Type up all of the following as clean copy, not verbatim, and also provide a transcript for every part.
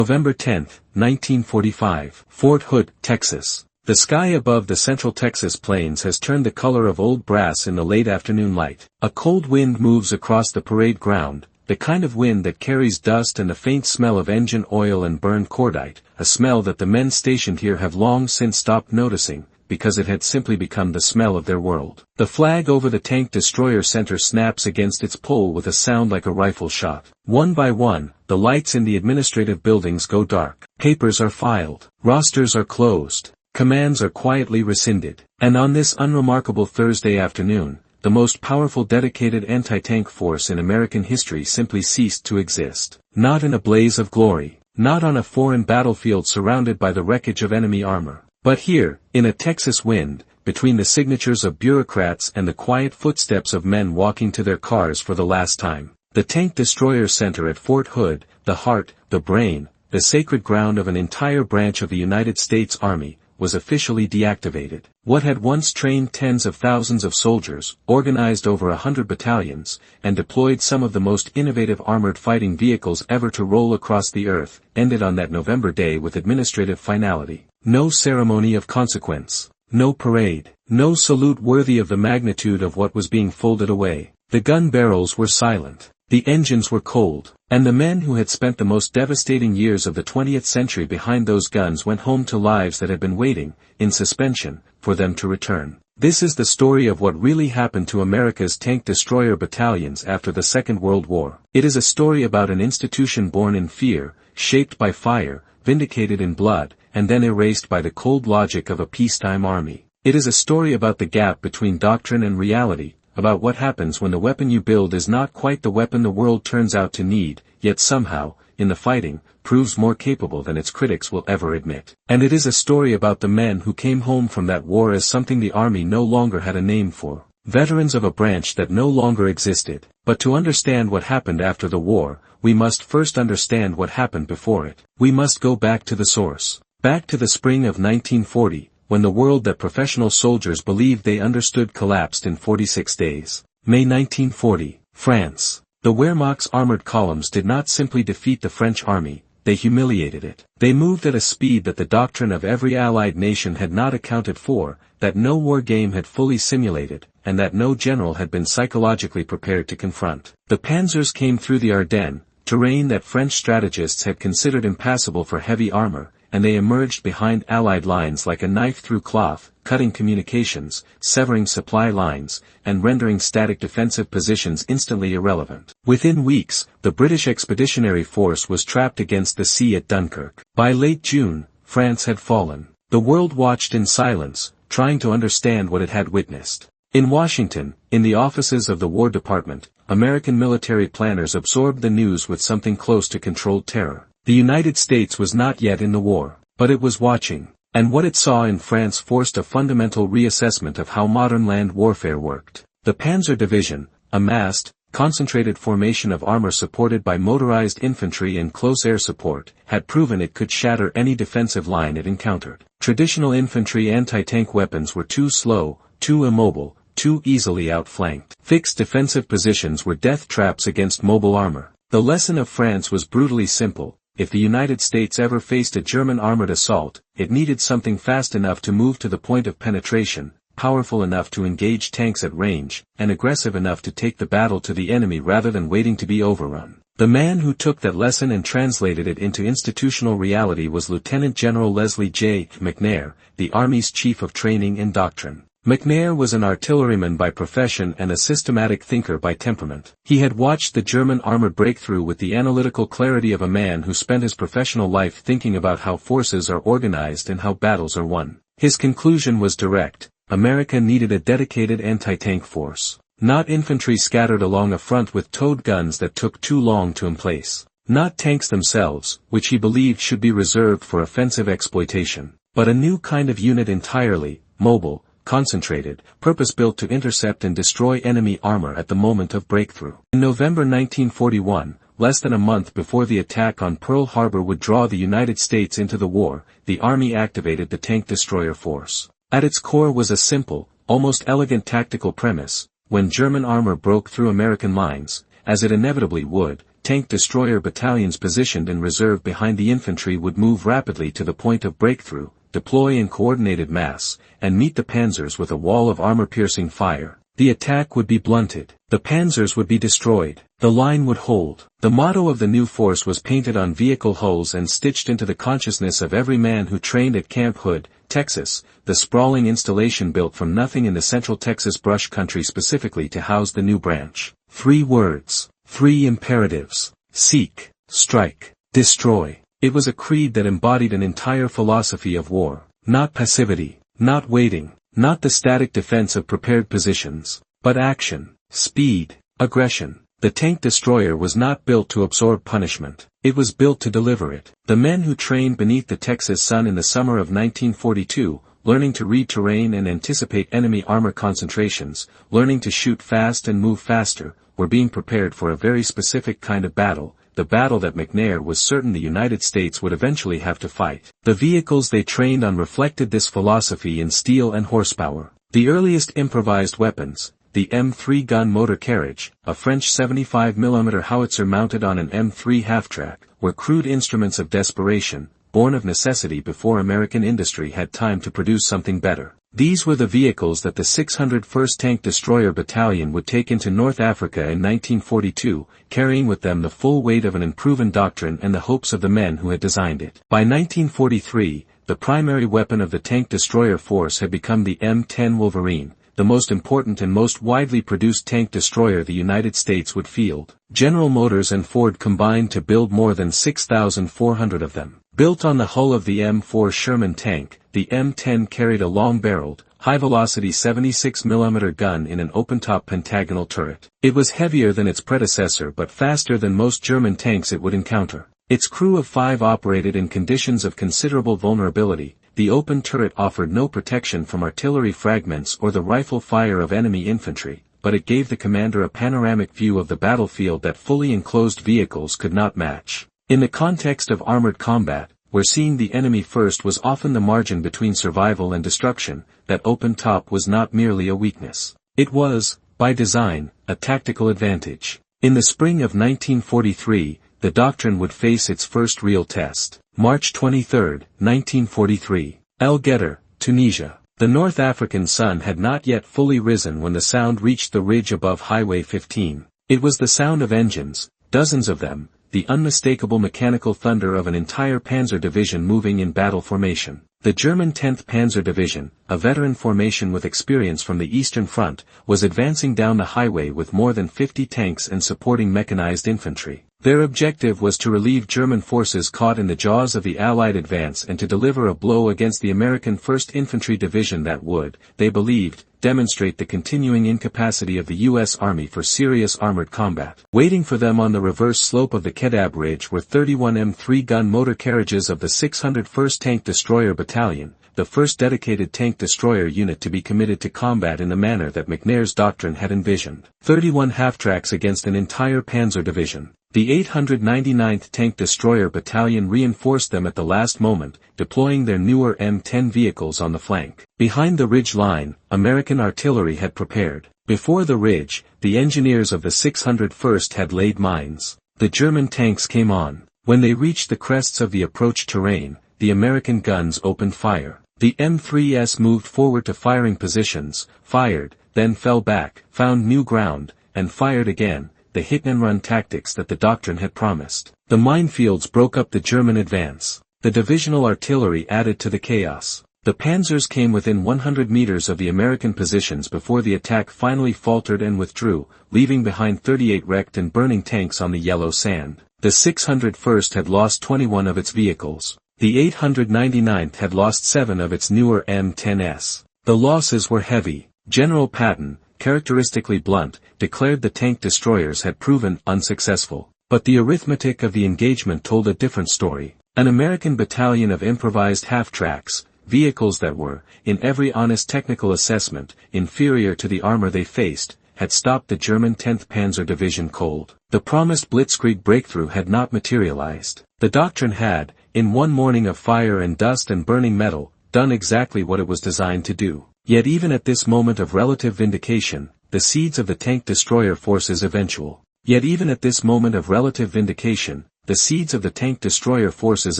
November 10, 1945, Fort Hood, Texas. The sky above the central Texas plains has turned the color of old brass in the late afternoon light. A cold wind moves across the parade ground, the kind of wind that carries dust and a faint smell of engine oil and burned cordite, a smell that the men stationed here have long since stopped noticing, because it had simply become the smell of their world. The flag over the Tank Destroyer Center snaps against its pole with a sound like a rifle shot. One by one, the lights in the administrative buildings go dark. Papers are filed. Rosters are closed. Commands are quietly rescinded. And on this unremarkable Thursday afternoon, the most powerful dedicated anti-tank force in American history simply ceased to exist. Not in a blaze of glory. Not on a foreign battlefield surrounded by the wreckage of enemy armor. But here, in a Texas wind, between the signatures of bureaucrats and the quiet footsteps of men walking to their cars for the last time, the Tank Destroyer Center at Fort Hood, the heart, the brain, the sacred ground of an entire branch of the United States Army, was officially deactivated. What had once trained tens of thousands of soldiers, organized over 100 battalions, and deployed some of the most innovative armored fighting vehicles ever to roll across the earth, ended on that November day with administrative finality. No ceremony of consequence. No parade. No salute worthy of the magnitude of what was being folded away. The gun barrels were silent. The engines were cold. And the men who had spent the most devastating years of the 20th century behind those guns went home to lives that had been waiting, in suspension, for them to return. This is the story of what really happened to America's Tank Destroyer Battalions after the Second World War. It is a story about an institution born in fear, shaped by fire, vindicated in blood, and then erased by the cold logic of a peacetime army. It is a story about the gap between doctrine and reality, about what happens when the weapon you build is not quite the weapon the world turns out to need, yet somehow, in the fighting, proves more capable than its critics will ever admit. And it is a story about the men who came home from that war as something the Army no longer had a name for. Veterans of a branch that no longer existed. But to understand what happened after the war, we must first understand what happened before it. We must go back to the source. Back to the spring of 1940. When the world that professional soldiers believed they understood collapsed in 46 days. May 1940, France. The Wehrmacht's armored columns did not simply defeat the French army, they humiliated it. They moved at a speed that the doctrine of every Allied nation had not accounted for, that no war game had fully simulated, and that no general had been psychologically prepared to confront. The panzers came through the Ardennes, terrain that French strategists had considered impassable for heavy armor, and they emerged behind Allied lines like a knife through cloth, cutting communications, severing supply lines, and rendering static defensive positions instantly irrelevant. Within weeks, the British Expeditionary Force was trapped against the sea at Dunkirk. By late June, France had fallen. The world watched in silence, trying to understand what it had witnessed. In Washington, in the offices of the War Department, American military planners absorbed the news with something close to controlled terror. The United States was not yet in the war, but it was watching, and what it saw in France forced a fundamental reassessment of how modern land warfare worked. The Panzer Division, a massed, concentrated formation of armor supported by motorized infantry and close air support, had proven it could shatter any defensive line it encountered. Traditional infantry anti-tank weapons were too slow, too immobile, too easily outflanked. Fixed defensive positions were death traps against mobile armor. The lesson of France was brutally simple. If the United States ever faced a German armored assault, it needed something fast enough to move to the point of penetration, powerful enough to engage tanks at range, and aggressive enough to take the battle to the enemy rather than waiting to be overrun. The man who took that lesson and translated it into institutional reality was Lieutenant General Leslie J. McNair, the Army's Chief of Training and Doctrine. McNair was an artilleryman by profession and a systematic thinker by temperament. He had watched the German armor breakthrough with the analytical clarity of a man who spent his professional life thinking about how forces are organized and how battles are won. His conclusion was direct: America needed a dedicated anti-tank force. Not infantry scattered along a front with towed guns that took too long to emplace. Not tanks themselves, which he believed should be reserved for offensive exploitation. But a new kind of unit entirely, mobile, concentrated, purpose-built to intercept and destroy enemy armor at the moment of breakthrough. In November 1941, less than a month before the attack on Pearl Harbor would draw the United States into the war, the Army activated the Tank Destroyer Force. At its core was a simple, almost elegant tactical premise: when German armor broke through American lines, as it inevitably would, Tank Destroyer Battalions positioned in reserve behind the infantry would move rapidly to the point of breakthrough, deploy in coordinated mass, and meet the panzers with a wall of armor-piercing fire. The attack would be blunted. The panzers would be destroyed. The line would hold. The motto of the new force was painted on vehicle hulls and stitched into the consciousness of every man who trained at Camp Hood, Texas, the sprawling installation built from nothing in the central Texas brush country specifically to house the new branch. 3 words. 3 imperatives. Seek, strike, destroy. It was a creed that embodied an entire philosophy of war. Not passivity, not waiting, not the static defense of prepared positions, but action, speed, aggression. The tank destroyer was not built to absorb punishment. It was built to deliver it. The men who trained beneath the Texas sun in the summer of 1942, learning to read terrain and anticipate enemy armor concentrations, learning to shoot fast and move faster, were being prepared for a very specific kind of battle, the battle that McNair was certain the United States would eventually have to fight. The vehicles they trained on reflected this philosophy in steel and horsepower. The earliest improvised weapons, the M3 gun motor carriage, a French 75mm howitzer mounted on an M3 half-track, were crude instruments of desperation, born of necessity before American industry had time to produce something better. These were the vehicles that the 601st Tank Destroyer Battalion would take into North Africa in 1942, carrying with them the full weight of an unproven doctrine and the hopes of the men who had designed it. By 1943, the primary weapon of the tank destroyer force had become the M10 Wolverine, the most important and most widely produced tank destroyer the United States would field. General Motors and Ford combined to build more than 6,400 of them. Built on the hull of the M4 Sherman tank, the M10 carried a long-barreled, high-velocity 76mm gun in an open-top pentagonal turret. It was heavier than its predecessor but faster than most German tanks it would encounter. Its crew of 5 operated in conditions of considerable vulnerability. The open turret offered no protection from artillery fragments or the rifle fire of enemy infantry, but it gave the commander a panoramic view of the battlefield that fully enclosed vehicles could not match. In the context of armored combat, where seeing the enemy first was often the margin between survival and destruction, that open top was not merely a weakness. It was, by design, a tactical advantage. In the spring of 1943, the doctrine would face its first real test. March 23, 1943. El Getter, Tunisia. The North African sun had not yet fully risen when the sound reached the ridge above Highway 15. It was the sound of engines, dozens of them, the unmistakable mechanical thunder of an entire panzer division moving in battle formation. The German 10th Panzer Division, a veteran formation with experience from the Eastern Front, was advancing down the highway with more than 50 tanks and supporting mechanized infantry. Their objective was to relieve German forces caught in the jaws of the Allied advance and to deliver a blow against the American 1st Infantry Division that would, they believed, demonstrate the continuing incapacity of the U.S. Army for serious armored combat. Waiting for them on the reverse slope of the Kedab Ridge were 31 M3 gun motor carriages of the 601st Tank Destroyer Battalion, the first dedicated tank destroyer unit to be committed to combat in the manner that McNair's doctrine had envisioned. 31 half-tracks against an entire panzer division. The 899th Tank Destroyer Battalion reinforced them at the last moment, deploying their newer M10 vehicles on the flank. Behind the ridge line, American artillery had prepared. Before the ridge, the engineers of the 601st had laid mines. The German tanks came on. When they reached the crests of the approach terrain, the American guns opened fire. The M3s moved forward to firing positions, fired, then fell back, found new ground, and fired again, the hit-and-run tactics that the doctrine had promised. The minefields broke up the German advance. The divisional artillery added to the chaos. The panzers came within 100 meters of the American positions before the attack finally faltered and withdrew, leaving behind 38 wrecked and burning tanks on the yellow sand. The 601st had lost 21 of its vehicles. The 899th had lost 7 of its newer M10s. The losses were heavy. General Patton, characteristically blunt, declared the tank destroyers had proven unsuccessful. But the arithmetic of the engagement told a different story. An American battalion of improvised half-tracks, vehicles that were, in every honest technical assessment, inferior to the armor they faced, had stopped the German 10th Panzer Division cold. The promised blitzkrieg breakthrough had not materialized. The doctrine had, in one morning of fire and dust and burning metal, done exactly what it was designed to do. Yet even at this moment of relative vindication, the seeds of the tank destroyer force's eventual Yet even at this moment of relative vindication, the seeds of the tank destroyer force's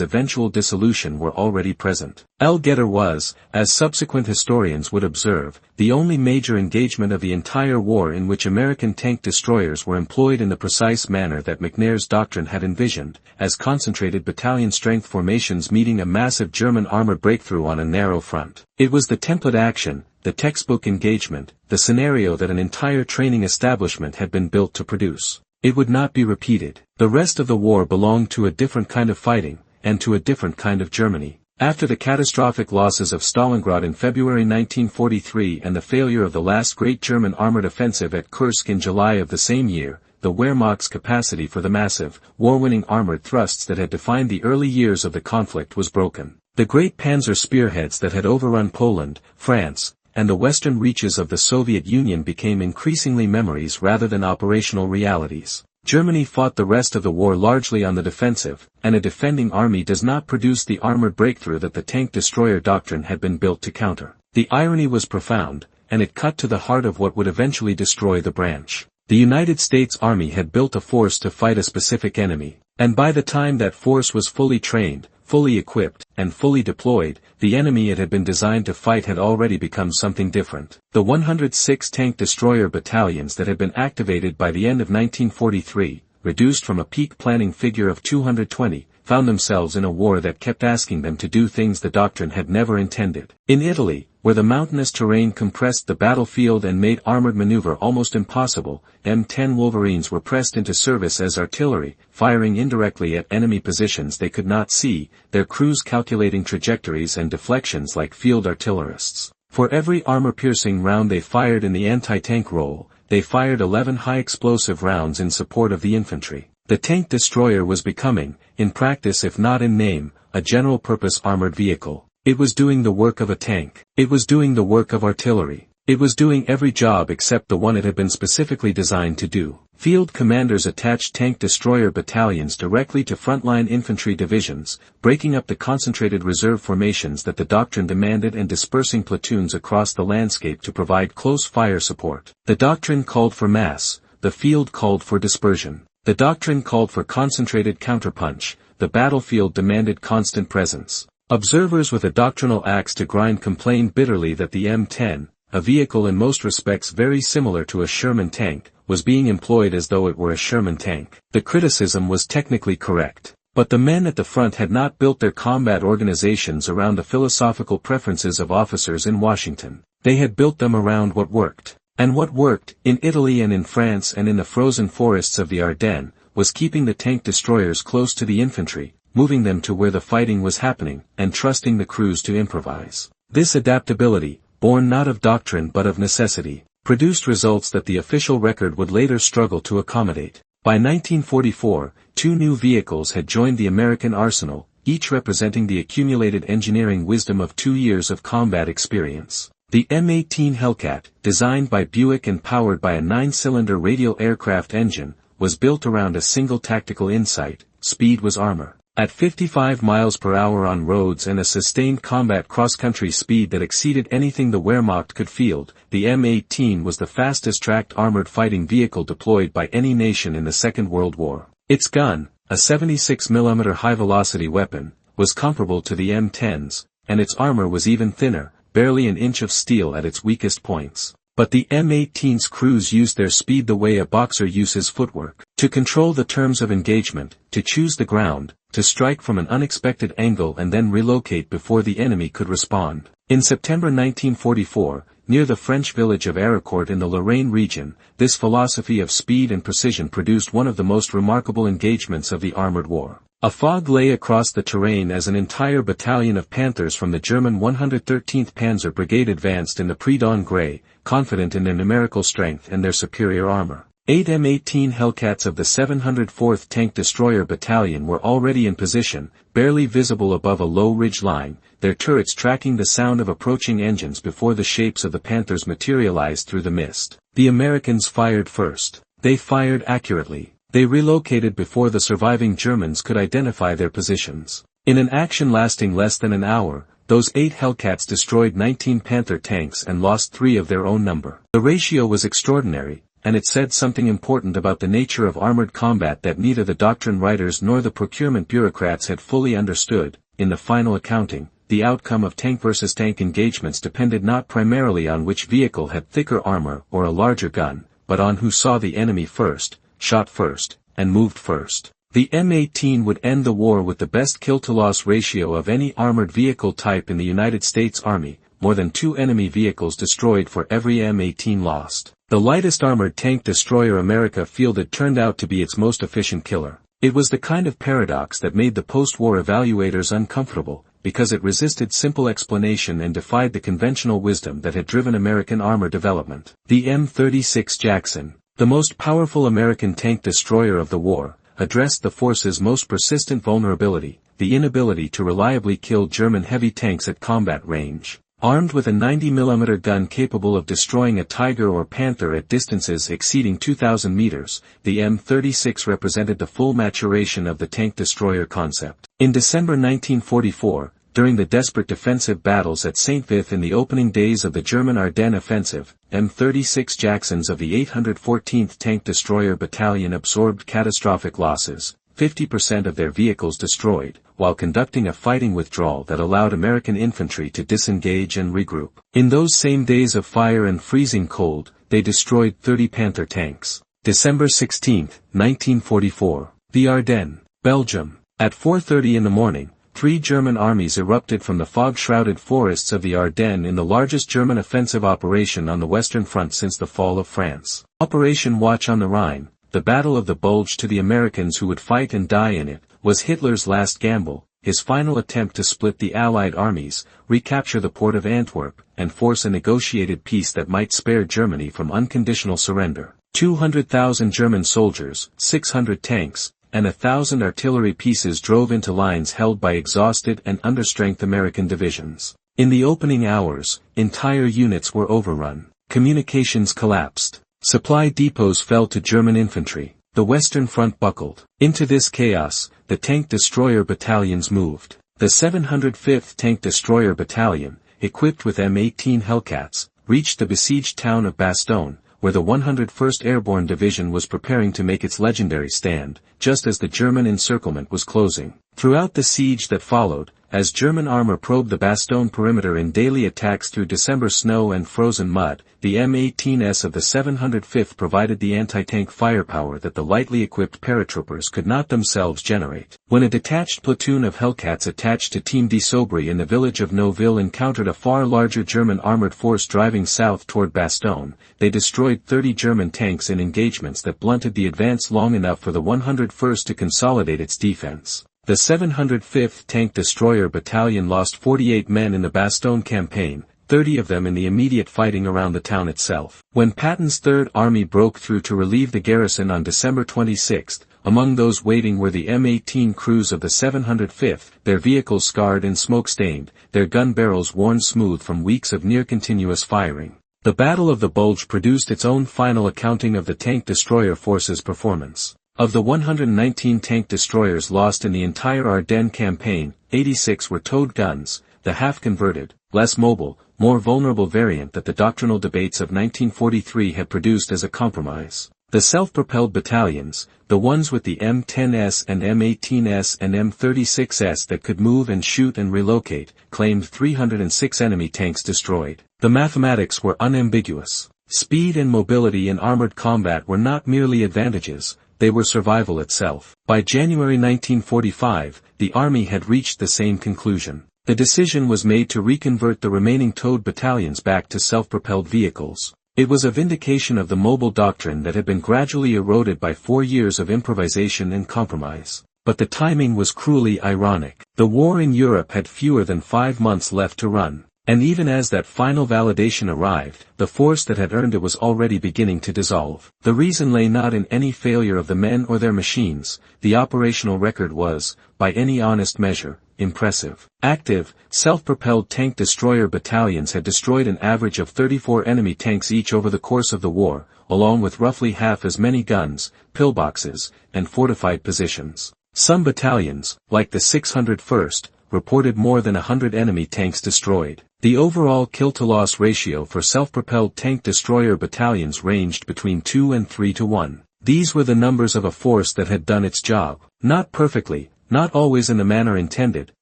eventual dissolution were already present. El Getter was, as subsequent historians would observe, the only major engagement of the entire war in which American tank destroyers were employed in the precise manner that McNair's doctrine had envisioned, as concentrated battalion-strength formations meeting a massive German armored breakthrough on a narrow front. It was the template action, the textbook engagement, the scenario that an entire training establishment had been built to produce. It would not be repeated. The rest of the war belonged to a different kind of fighting, and to a different kind of Germany. After the catastrophic losses of Stalingrad in February 1943 and the failure of the last great German armored offensive at Kursk in July of the same year, the Wehrmacht's capacity for the massive, war-winning armored thrusts that had defined the early years of the conflict was broken. The great panzer spearheads that had overrun Poland, France, and the western reaches of the Soviet Union became increasingly memories rather than operational realities. Germany fought the rest of the war largely on the defensive, and a defending army does not produce the armored breakthrough that the tank destroyer doctrine had been built to counter. The irony was profound, and it cut to the heart of what would eventually destroy the branch. The United States Army had built a force to fight a specific enemy, and by the time that force was fully trained, fully equipped, and fully deployed, the enemy it had been designed to fight had already become something different. The 106 Tank Destroyer Battalions that had been activated by the end of 1943, reduced from a peak planning figure of 220, found themselves in a war that kept asking them to do things the doctrine had never intended. In Italy, where the mountainous terrain compressed the battlefield and made armored maneuver almost impossible, M10 Wolverines were pressed into service as artillery, firing indirectly at enemy positions they could not see, their crews calculating trajectories and deflections like field artillerists. For every armor-piercing round they fired in the anti-tank role, they fired 11 high-explosive rounds in support of the infantry. The tank destroyer was becoming, in practice if not in name, a general-purpose armored vehicle. It was doing the work of a tank. It was doing the work of artillery. It was doing every job except the one it had been specifically designed to do. Field commanders attached tank destroyer battalions directly to frontline infantry divisions, breaking up the concentrated reserve formations that the doctrine demanded and dispersing platoons across the landscape to provide close fire support. The doctrine called for mass, the field called for dispersion. The doctrine called for concentrated counterpunch, the battlefield demanded constant presence. Observers with a doctrinal axe to grind complained bitterly that the M10, a vehicle in most respects very similar to a Sherman tank, was being employed as though it were a Sherman tank. The criticism was technically correct. But the men at the front had not built their combat organizations around the philosophical preferences of officers in Washington. They had built them around what worked. And what worked, in Italy and in France and in the frozen forests of the Ardennes, was keeping the tank destroyers close to the infantry, moving them to where the fighting was happening, and trusting the crews to improvise. This adaptability, born not of doctrine but of necessity, produced results that the official record would later struggle to accommodate. By 1944, 2 new vehicles had joined the American arsenal, each representing the accumulated engineering wisdom of 2 years of combat experience. The M18 Hellcat, designed by Buick and powered by a 9-cylinder radial aircraft engine, was built around a single tactical insight: speed was armor. At 55 miles per hour on roads and a sustained combat cross-country speed that exceeded anything the Wehrmacht could field, the M18 was the fastest-tracked armored fighting vehicle deployed by any nation in the Second World War. Its gun, a 76mm high-velocity weapon, was comparable to the M10's, and its armor was even thinner, barely an inch of steel at its weakest points. But the M18's crews used their speed the way a boxer uses footwork, to control the terms of engagement, to choose the ground, to strike from an unexpected angle and then relocate before the enemy could respond. In September 1944, near the French village of Aricourt in the Lorraine region, this philosophy of speed and precision produced one of the most remarkable engagements of the armored war. A fog lay across the terrain as an entire battalion of Panthers from the German 113th Panzer Brigade advanced in the pre-dawn gray, confident in their numerical strength and their superior armor. 8 M18 Hellcats of the 704th Tank Destroyer Battalion were already in position, barely visible above a low ridge line, their turrets tracking the sound of approaching engines before the shapes of the Panthers materialized through the mist. The Americans fired first. They fired accurately. They relocated before the surviving Germans could identify their positions. In an action lasting less than an hour, those 8 Hellcats destroyed 19 Panther tanks and lost 3 of their own number. The ratio was extraordinary, and it said something important about the nature of armored combat that neither the doctrine writers nor the procurement bureaucrats had fully understood. In the final accounting, the outcome of tank versus tank engagements depended not primarily on which vehicle had thicker armor or a larger gun, but on who saw the enemy first, shot first, and moved first. The M18 would end the war with the best kill-to-loss ratio of any armored vehicle type in the United States Army, more than 2 enemy vehicles destroyed for every M18 lost. The lightest armored tank destroyer America fielded turned out to be its most efficient killer. It was the kind of paradox that made the post-war evaluators uncomfortable, because it resisted simple explanation and defied the conventional wisdom that had driven American armor development. The M36 Jackson, the most powerful American tank destroyer of the war, addressed the force's most persistent vulnerability, the inability to reliably kill German heavy tanks at combat range. Armed with a 90mm gun capable of destroying a Tiger or Panther at distances exceeding 2,000 meters, the M36 represented the full maturation of the tank destroyer concept. In December 1944, during the desperate defensive battles at St. Vith in the opening days of the German Ardennes offensive, M36 Jacksons of the 814th Tank Destroyer Battalion absorbed catastrophic losses, 50% of their vehicles destroyed, while conducting a fighting withdrawal that allowed American infantry to disengage and regroup. In those same days of fire and freezing cold, they destroyed 30 Panther tanks. December 16, 1944. The Ardennes, Belgium. At 4:30 in the morning, 3 German armies erupted from the fog-shrouded forests of the Ardennes in the largest German offensive operation on the Western Front since the fall of France. Operation Watch on the Rhine, the Battle of the Bulge to the Americans who would fight and die in it, was Hitler's last gamble, his final attempt to split the Allied armies, recapture the port of Antwerp, and force a negotiated peace that might spare Germany from unconditional surrender. 200,000 German soldiers, 600 tanks, and 1,000 artillery pieces drove into lines held by exhausted and understrength American divisions. In the opening hours, entire units were overrun. Communications collapsed. Supply depots fell to German infantry. The Western Front buckled. Into this chaos, the Tank Destroyer Battalions moved. The 705th Tank Destroyer Battalion, equipped with M18 Hellcats, reached the besieged town of Bastogne, where the 101st Airborne Division was preparing to make its legendary stand, just as the German encirclement was closing. Throughout the siege that followed, as German armor probed the Bastogne perimeter in daily attacks through December snow and frozen mud, the M18s of the 705th provided the anti-tank firepower that the lightly equipped paratroopers could not themselves generate. When a detached platoon of Hellcats attached to Team de Sobry in the village of Neuville encountered a far larger German armored force driving south toward Bastogne, they destroyed 30 German tanks in engagements that blunted the advance long enough for the 101st to consolidate its defense. The 705th Tank Destroyer Battalion lost 48 men in the Bastogne campaign, 30 of them in the immediate fighting around the town itself. When Patton's Third Army broke through to relieve the garrison on December 26, among those waiting were the M18 crews of the 705th, their vehicles scarred and smoke-stained, their gun barrels worn smooth from weeks of near-continuous firing. The Battle of the Bulge produced its own final accounting of the tank destroyer force's performance. Of the 119 tank destroyers lost in the entire Ardennes campaign, 86 were towed guns, the half-converted, less mobile, more vulnerable variant that the doctrinal debates of 1943 had produced as a compromise. The self-propelled battalions, the ones with the M10s and M18s and M36s that could move and shoot and relocate, claimed 306 enemy tanks destroyed. The mathematics were unambiguous. Speed and mobility in armored combat were not merely advantages, they were survival itself. By January 1945, the Army had reached the same conclusion. The decision was made to reconvert the remaining towed battalions back to self-propelled vehicles. It was a vindication of the mobile doctrine that had been gradually eroded by 4 years of improvisation and compromise. But the timing was cruelly ironic. The war in Europe had fewer than 5 months left to run. And even as that final validation arrived, the force that had earned it was already beginning to dissolve. The reason lay not in any failure of the men or their machines, the operational record was, by any honest measure, impressive. Active, self-propelled tank destroyer battalions had destroyed an average of 34 enemy tanks each over the course of the war, along with roughly half as many guns, pillboxes, and fortified positions. Some battalions, like the 601st, reported more than 100 enemy tanks destroyed. The overall kill-to-loss ratio for self-propelled tank destroyer battalions ranged between 2 and 3 to 1. These were the numbers of a force that had done its job, not perfectly, not always in the manner intended,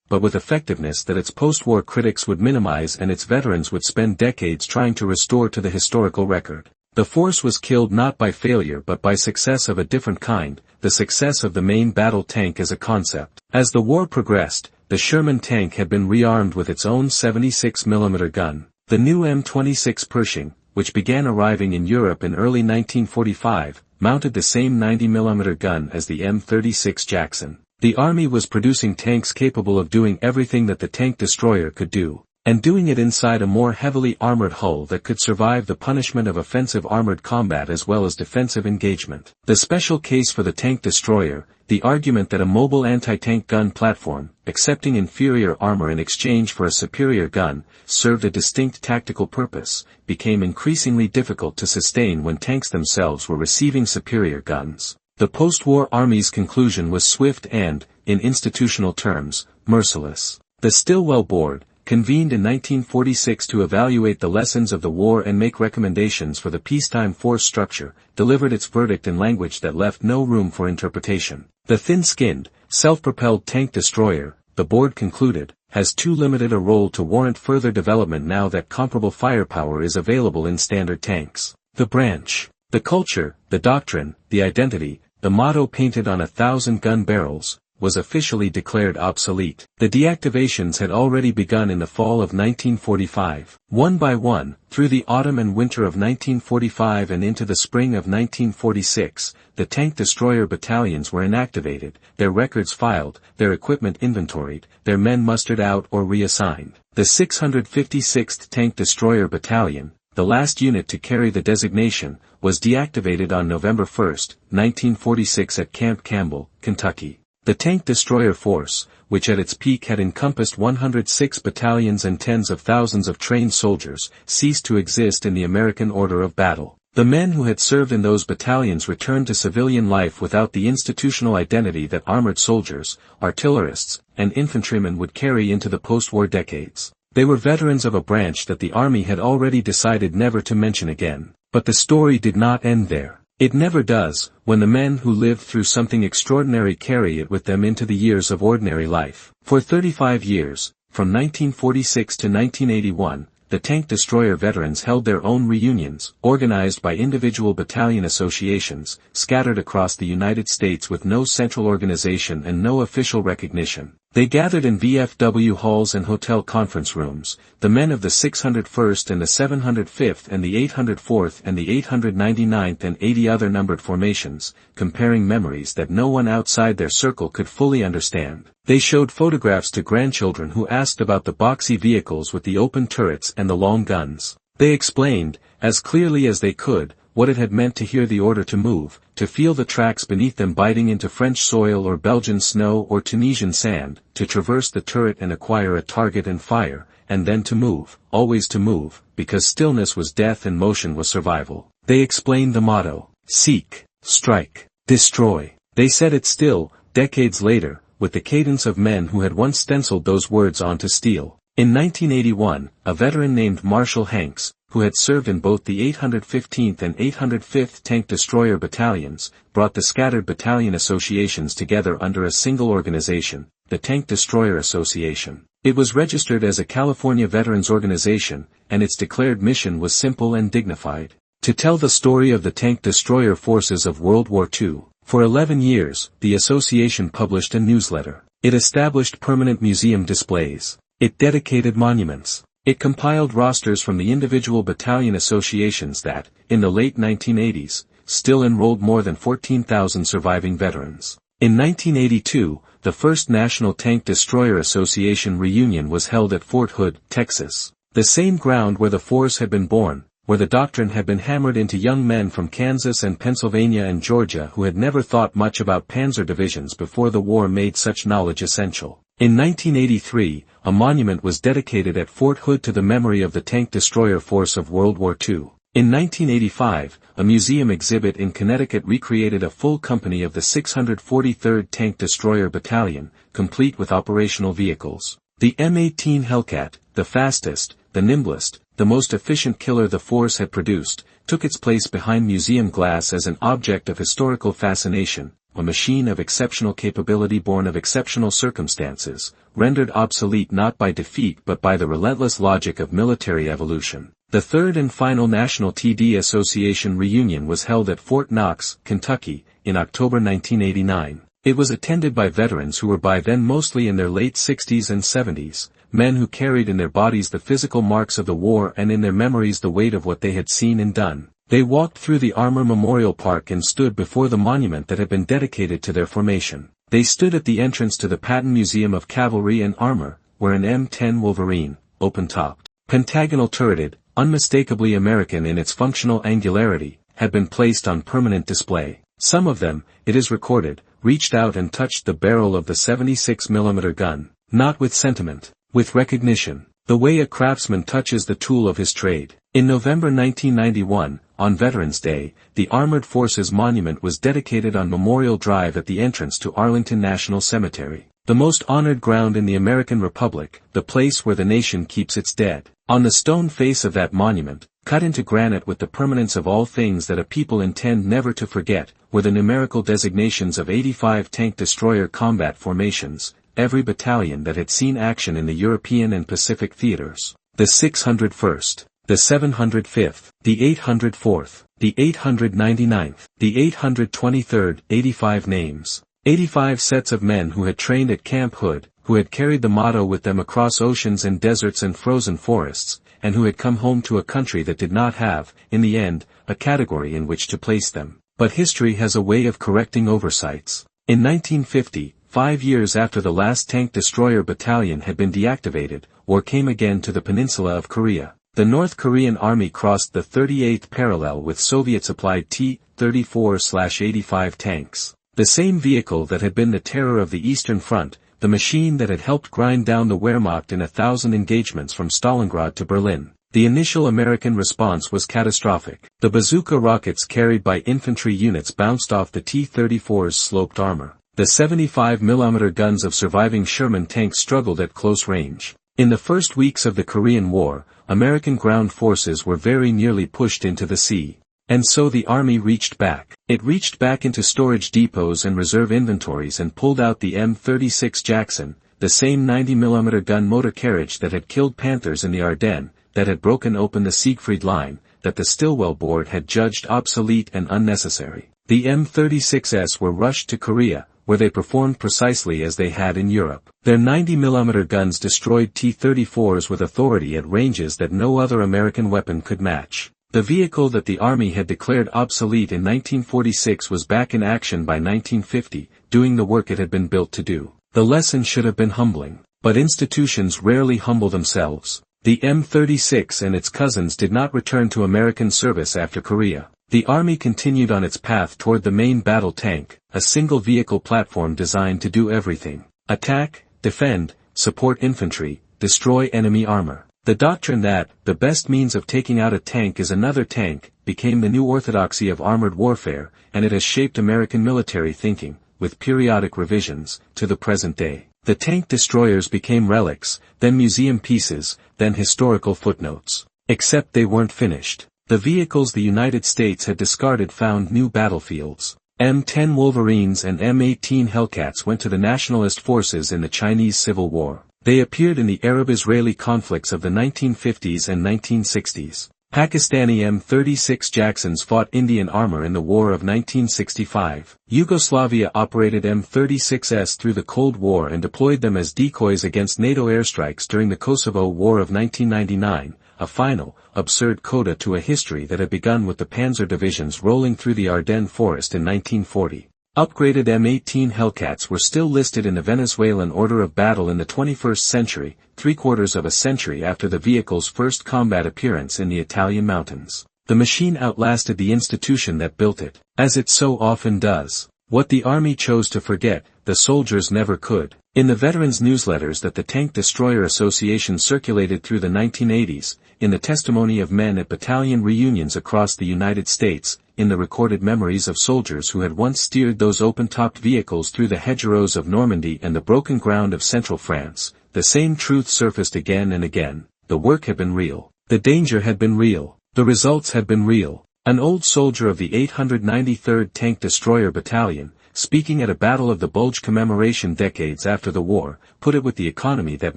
but with effectiveness that its post-war critics would minimize and its veterans would spend decades trying to restore to the historical record. The force was killed not by failure but by success of a different kind, the success of the main battle tank as a concept. As the war progressed, the Sherman tank had been rearmed with its own 76mm gun. The new M26 Pershing, which began arriving in Europe in early 1945, mounted the same 90mm gun as the M36 Jackson. The Army was producing tanks capable of doing everything that the tank destroyer could do, and doing it inside a more heavily armored hull that could survive the punishment of offensive armored combat as well as defensive engagement. The special case for the tank destroyer, the argument that a mobile anti-tank gun platform, accepting inferior armor in exchange for a superior gun, served a distinct tactical purpose, became increasingly difficult to sustain when tanks themselves were receiving superior guns. The post-war Army's conclusion was swift and, in institutional terms, merciless. The Stilwell Board, convened in 1946 to evaluate the lessons of the war and make recommendations for the peacetime force structure, delivered its verdict in language that left no room for interpretation. The thin-skinned, self-propelled tank destroyer, the board concluded, has too limited a role to warrant further development now that comparable firepower is available in standard tanks. The branch, the culture, the doctrine, the identity, the motto painted on 1,000 gun barrels, was officially declared obsolete. The deactivations had already begun in the fall of 1945. One by one, through the autumn and winter of 1945 and into the spring of 1946, the tank destroyer battalions were inactivated, their records filed, their equipment inventoried, their men mustered out or reassigned. The 656th Tank Destroyer Battalion, the last unit to carry the designation, was deactivated on November 1, 1946 at Camp Campbell, Kentucky. The tank destroyer force, which at its peak had encompassed 106 battalions and tens of thousands of trained soldiers, ceased to exist in the American order of battle. The men who had served in those battalions returned to civilian life without the institutional identity that armored soldiers, artillerists, and infantrymen would carry into the post-war decades. They were veterans of a branch that the Army had already decided never to mention again. But the story did not end there. It never does, when the men who lived through something extraordinary carry it with them into the years of ordinary life. For 35 years, from 1946 to 1981, the tank destroyer veterans held their own reunions, organized by individual battalion associations, scattered across the United States with no central organization and no official recognition. They gathered in VFW halls and hotel conference rooms, the men of the 601st and the 705th and the 804th and the 899th and 80 other numbered formations, comparing memories that no one outside their circle could fully understand. They showed photographs to grandchildren who asked about the boxy vehicles with the open turrets and the long guns. They explained, as clearly as they could, what it had meant to hear the order to move, to feel the tracks beneath them biting into French soil or Belgian snow or Tunisian sand, to traverse the turret and acquire a target and fire, and then to move, always to move, because stillness was death and motion was survival. They explained the motto, seek, strike, destroy. They said it still, decades later, with the cadence of men who had once stenciled those words onto steel. In 1981, a veteran named Marshall Hanks, who had served in both the 815th and 805th Tank Destroyer Battalions, brought the scattered battalion associations together under a single organization, the Tank Destroyer Association. It was registered as a California Veterans Organization, and its declared mission was simple and dignified: to tell the story of the tank destroyer forces of World War II. For 11 years, the association published a newsletter. It established permanent museum displays. It dedicated monuments. It compiled rosters from the individual battalion associations that, in the late 1980s, still enrolled more than 14,000 surviving veterans. In 1982, the first National Tank Destroyer Association reunion was held at Fort Hood, Texas. The same ground where the force had been born, where the doctrine had been hammered into young men from Kansas and Pennsylvania and Georgia who had never thought much about panzer divisions before the war made such knowledge essential. In 1983, a monument was dedicated at Fort Hood to the memory of the tank destroyer force of World War II. In 1985, a museum exhibit in Connecticut recreated a full company of the 643rd Tank Destroyer Battalion, complete with operational vehicles. The M18 Hellcat, the fastest, the nimblest, the most efficient killer the force had produced, took its place behind museum glass as an object of historical fascination, a machine of exceptional capability born of exceptional circumstances, rendered obsolete not by defeat but by the relentless logic of military evolution. The third and final National TD Association reunion was held at Fort Knox, Kentucky, in October 1989. It was attended by veterans who were by then mostly in their late 60s and 70s, men who carried in their bodies the physical marks of the war and in their memories the weight of what they had seen and done. They walked through the Armor Memorial Park and stood before the monument that had been dedicated to their formation. They stood at the entrance to the Patton Museum of Cavalry and Armor, where an M10 Wolverine, open-topped, pentagonal-turreted, unmistakably American in its functional angularity, had been placed on permanent display. Some of them, it is recorded, reached out and touched the barrel of the 76mm gun, not with sentiment, with recognition, the way a craftsman touches the tool of his trade. In November 1991, on Veterans Day, the Armored Forces Monument was dedicated on Memorial Drive at the entrance to Arlington National Cemetery, the most honored ground in the American Republic, the place where the nation keeps its dead. On the stone face of that monument, cut into granite with the permanence of all things that a people intend never to forget, were the numerical designations of 85 tank destroyer combat formations, every battalion that had seen action in the European and Pacific theaters, the 601st, the 705th, the 804th, the 899th, the 823rd, 85 names, 85 sets of men who had trained at Camp Hood, who had carried the motto with them across oceans and deserts and frozen forests, and who had come home to a country that did not have, in the end, a category in which to place them. But history has a way of correcting oversights. In 1950, 5 years after the last tank destroyer battalion had been deactivated, war came again to the peninsula of Korea. The North Korean Army crossed the 38th parallel with Soviet-supplied T-34/85 tanks. The same vehicle that had been the terror of the Eastern Front, the machine that had helped grind down the Wehrmacht in 1,000 engagements from Stalingrad to Berlin. The initial American response was catastrophic. The bazooka rockets carried by infantry units bounced off the T-34's sloped armor. The 75mm guns of surviving Sherman tanks struggled at close range. In the first weeks of the Korean War, American ground forces were very nearly pushed into the sea. And so the Army reached back. It reached back into storage depots and reserve inventories and pulled out the M36 Jackson, the same 90mm gun motor carriage that had killed Panthers in the Ardennes, that had broken open the Siegfried Line, that the Stilwell Board had judged obsolete and unnecessary. The M36s were rushed to Korea, where they performed precisely as they had in Europe. Their 90mm guns destroyed T-34s with authority at ranges that no other American weapon could match. The vehicle that the Army had declared obsolete in 1946 was back in action by 1950, doing the work it had been built to do. The lesson should have been humbling. But institutions rarely humble themselves. The M36 and its cousins did not return to American service after Korea. The Army continued on its path toward the main battle tank, a single vehicle platform designed to do everything: attack, defend, support infantry, destroy enemy armor. The doctrine that, the best means of taking out a tank is another tank, became the new orthodoxy of armored warfare, and it has shaped American military thinking, with periodic revisions, to the present day. The tank destroyers became relics, then museum pieces, then historical footnotes. Except they weren't finished. The vehicles the United States had discarded found new battlefields. M10 Wolverines and M18 Hellcats went to the nationalist forces in the Chinese Civil War. They appeared in the Arab-Israeli conflicts of the 1950s and 1960s. Pakistani M36 Jacksons fought Indian armor in the War of 1965. Yugoslavia operated M36s through the Cold War and deployed them as decoys against NATO airstrikes during the Kosovo War of 1999, a final, absurd coda to a history that had begun with the Panzer divisions rolling through the Ardennes forest in 1940. Upgraded M18 Hellcats were still listed in the Venezuelan order of battle in the 21st century, 3/4 of a century after the vehicle's first combat appearance in the Italian mountains. The machine outlasted the institution that built it, as it so often does. What the Army chose to forget, the soldiers never could. In the veterans' newsletters that the Tank Destroyer Association circulated through the 1980s, in the testimony of men at battalion reunions across the United States, in the recorded memories of soldiers who had once steered those open-topped vehicles through the hedgerows of Normandy and the broken ground of central France, the same truth surfaced again and again. the work had been real. The danger had been real. The results had been real. An old soldier of the 893rd Tank Destroyer Battalion, speaking at a Battle of the Bulge commemoration decades after the war, put it with the economy that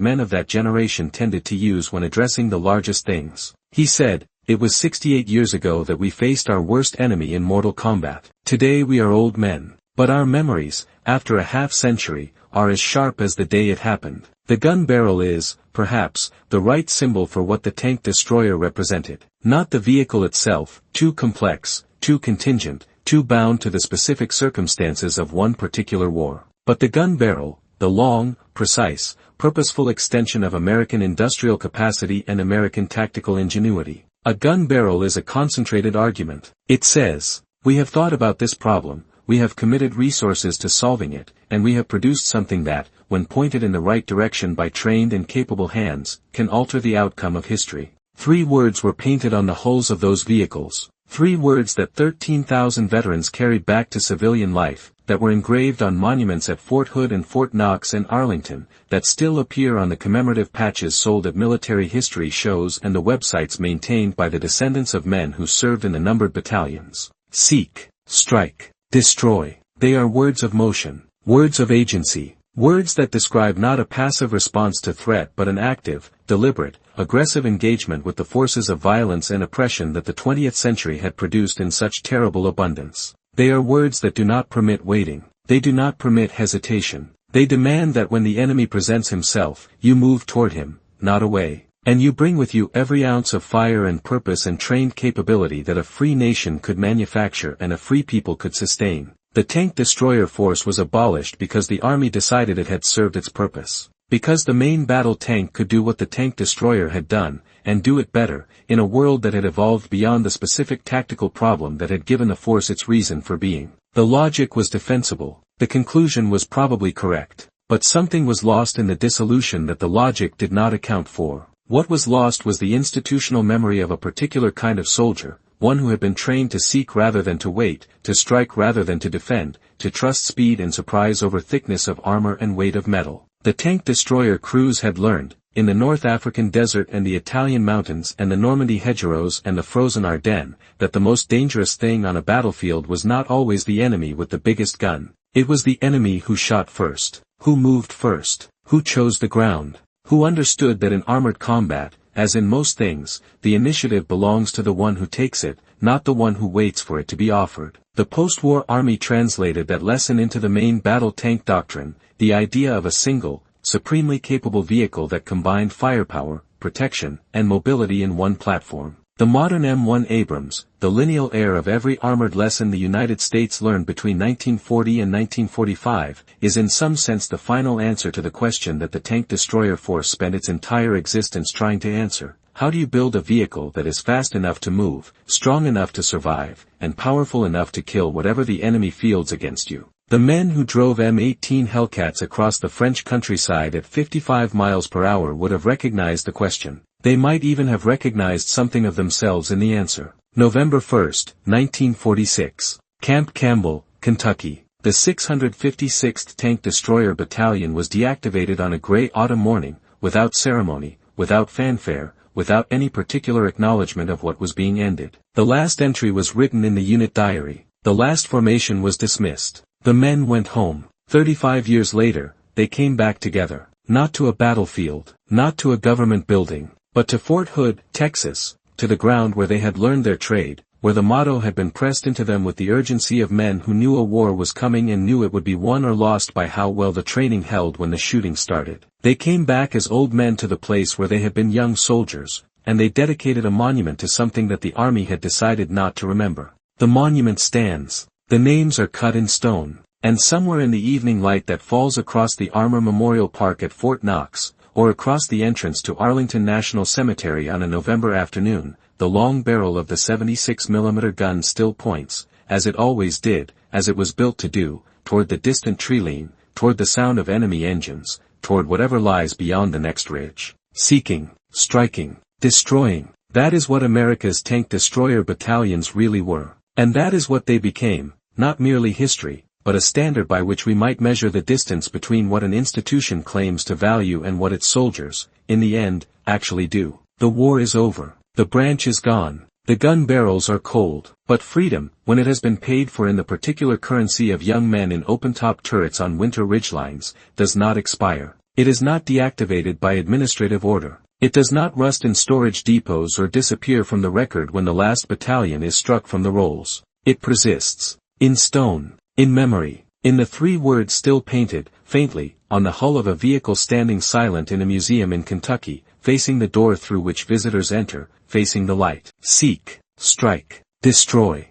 men of that generation tended to use when addressing the largest things. He said, "It was 68 years ago that we faced our worst enemy in mortal combat. Today we are old men. But our memories, after a half-century, are as sharp as the day it happened." The gun barrel is, perhaps, the right symbol for what the tank destroyer represented. Not the vehicle itself, too complex, too contingent, too bound to the specific circumstances of one particular war. But the gun barrel, the long, precise, purposeful extension of American industrial capacity and American tactical ingenuity. A gun barrel is a concentrated argument. It says, "We have thought about this problem, we have committed resources to solving it, and we have produced something that, when pointed in the right direction by trained and capable hands, can alter the outcome of history." 3 words were painted on the hulls of those vehicles. 3 words that 13,000 veterans carried back to civilian life, that were engraved on monuments at Fort Hood and Fort Knox and Arlington, that still appear on the commemorative patches sold at military history shows and the websites maintained by the descendants of men who served in the numbered battalions. Seek, strike, destroy. They are words of motion, words of agency, words that describe not a passive response to threat but an active, deliberate, aggressive engagement with the forces of violence and oppression that the 20th century had produced in such terrible abundance. They are words that do not permit waiting. They do not permit hesitation. They demand that when the enemy presents himself, you move toward him, not away. And you bring with you every ounce of fire and purpose and trained capability that a free nation could manufacture and a free people could sustain. The tank destroyer force was abolished because the army decided it had served its purpose. Because the main battle tank could do what the tank destroyer had done, and do it better, in a world that had evolved beyond the specific tactical problem that had given the force its reason for being. The logic was defensible. The conclusion was probably correct. But something was lost in the dissolution that the logic did not account for. What was lost was the institutional memory of a particular kind of soldier, one who had been trained to seek rather than to wait, to strike rather than to defend, to trust speed and surprise over thickness of armor and weight of metal. The tank destroyer crews had learned, in the North African desert and the Italian mountains and the Normandy hedgerows and the frozen Ardennes, that the most dangerous thing on a battlefield was not always the enemy with the biggest gun. It was the enemy who shot first, who moved first, who chose the ground, who understood that in armored combat, as in most things, the initiative belongs to the one who takes it, not the one who waits for it to be offered. The post-war army translated that lesson into the main battle tank doctrine, the idea of a single, supremely capable vehicle that combined firepower, protection, and mobility in one platform. The modern M1 Abrams, the lineal heir of every armored lesson the United States learned between 1940 and 1945, is in some sense the final answer to the question that the tank destroyer force spent its entire existence trying to answer. How do you build a vehicle that is fast enough to move, strong enough to survive, and powerful enough to kill whatever the enemy fields against you? The men who drove M18 Hellcats across the French countryside at 55 miles per hour would have recognized the question. They might even have recognized something of themselves in the answer. November 1, 1946. Camp Campbell, Kentucky. The 656th Tank Destroyer Battalion was deactivated on a gray autumn morning, without ceremony, without fanfare, without any particular acknowledgement of what was being ended. The last entry was written in the unit diary. The last formation was dismissed. The men went home. 35 years later, they came back together. Not to a battlefield, not to a government building, but to Fort Hood, Texas, to the ground where they had learned their trade, where the motto had been pressed into them with the urgency of men who knew a war was coming and knew it would be won or lost by how well the training held when the shooting started. They came back as old men to the place where they had been young soldiers, and they dedicated a monument to something that the army had decided not to remember. The monument stands. The names are cut in stone, and somewhere in the evening light that falls across the Armor Memorial Park at Fort Knox, or across the entrance to Arlington National Cemetery on a November afternoon, the long barrel of the 76mm gun still points, as it always did, as it was built to do, toward the distant tree-line, toward the sound of enemy engines, toward whatever lies beyond the next ridge. Seeking, striking, destroying. That is what America's tank destroyer battalions really were. And that is what they became, not merely history, but a standard by which we might measure the distance between what an institution claims to value and what its soldiers, in the end, actually do. The war is over. The branch is gone. The gun barrels are cold. But freedom, when it has been paid for in the particular currency of young men in open-top turrets on winter ridgelines, does not expire. It is not deactivated by administrative order. It does not rust in storage depots or disappear from the record when the last battalion is struck from the rolls. It persists. In stone. In memory. In the 3 words still painted, faintly, on the hull of a vehicle standing silent in a museum in Kentucky, facing the door through which visitors enter, facing the light. Seek. Strike. Destroy.